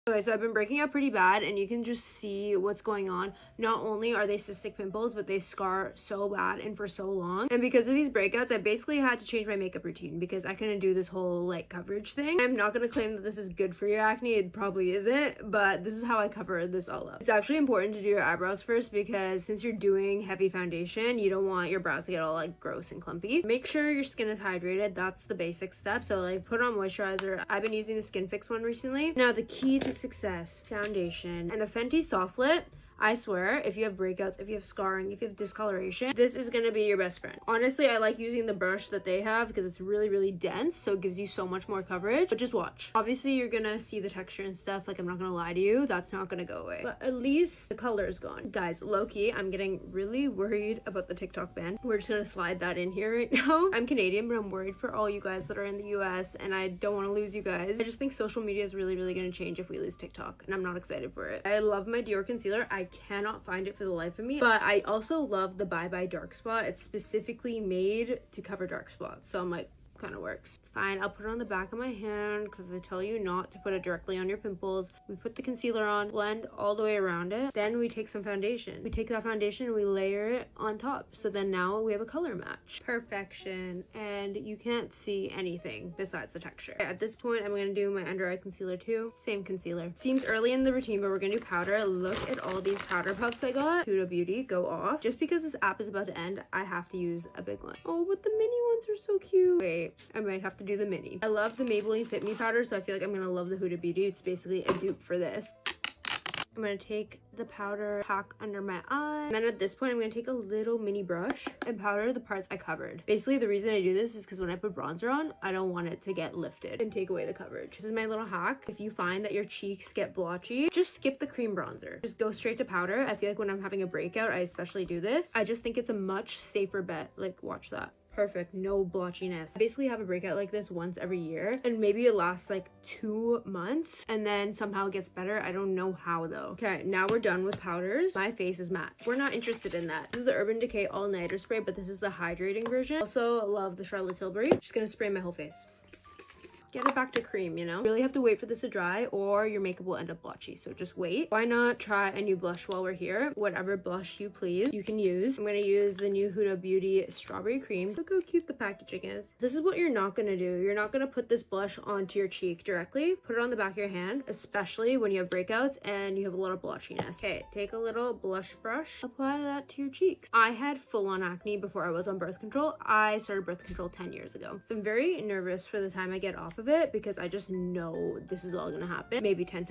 Okay, so I've been breaking out pretty bad and you can just see what's going on. Not only are they cystic pimples, but they scar so bad and for so long. And because of these breakouts, I basically had to change my makeup routine because I couldn't do this whole like coverage thing. I'm not going to claim that this is good for your acne. It probably isn't, but this is how I cover this all up. It's actually important to do your eyebrows first because since you're doing heavy foundation, you don't want your brows to get all like gross and clumpy. Make sure your skin is hydrated. That's the basic step. So like put on moisturizer. I've been using the Skin Fix one recently. Now the key to success, foundation, and the Fenty Soft Lit. I swear, if you have breakouts, if you have scarring, if you have discoloration, this is gonna be your best friend. Honestly, I like using the brush that they have because it's really, really dense, so it gives you so much more coverage, but just watch. Obviously, you're gonna see the texture and stuff, like I'm not gonna lie to you, that's not gonna go away. But at least the color is gone. Guys, low-key, I'm getting really worried about the TikTok ban. We're just gonna slide that in here right now. I'm Canadian, but I'm worried for all you guys that are in the US, and I don't wanna lose you guys. I just think social media is really, really gonna change if we lose TikTok, and I'm not excited for it. I love my Dior concealer. I cannot find it for the life of me, but I also love the Bye Bye Dark Spot. It's specifically made to cover dark spots, so I'm like, kind of works. Fine, I'll put it on the back of my hand because I tell you not to put it directly on your pimples. We put the concealer on, blend all the way around it. Then we take some foundation. We take that foundation and we layer it on top. So then now we have a color match. Perfection. And you can't see anything besides the texture. At this point, I'm going to do my under eye concealer too. Same concealer. Seems early in the routine, but we're going to do powder. Look at all these powder puffs I got. Huda Beauty, go off. Just because this app is about to end, I have to use a big one. Oh, but the mini ones are so cute. Wait, I might have to do the mini. I love the Maybelline Fit Me powder, so I feel like I'm gonna love the Huda Beauty. It's basically a dupe for this. I'm gonna take the powder, pack under my eye, and then at this point I'm gonna take a little mini brush and powder the parts I covered. Basically the reason I do this is because when I put bronzer on, I don't want it to get lifted and take away the coverage. This is my little hack. If you find that your cheeks get blotchy, just skip the cream bronzer. Just go straight to powder. I feel like when I'm having a breakout, I especially do this. I just think it's a much safer bet. Like, watch that. Perfect, no blotchiness. I basically have a breakout like this once every year, and maybe it lasts like 2 months and then somehow it gets better. I don't know how though. Okay, now we're done with powders. My face is matte. We're not interested in that. This is the Urban Decay All Nighter Spray, but this is the hydrating version. Also love the Charlotte Tilbury. Just gonna spray my whole face. Get it back to cream, you know? You really have to wait for this to dry or your makeup will end up blotchy, so just wait. Why not try a new blush while we're here? Whatever blush you please, you can use. I'm gonna use the new Huda Beauty Strawberry Cream. Look how cute the packaging is. This is what you're not gonna do. You're not gonna put this blush onto your cheek directly. Put it on the back of your hand, especially when you have breakouts and you have a lot of blotchiness. Okay, take a little blush brush, apply that to your cheeks. I had full-on acne before I was on birth control. I started birth control 10 years ago. So I'm very nervous for the time I get off of it because I just know this is all gonna happen maybe 10 times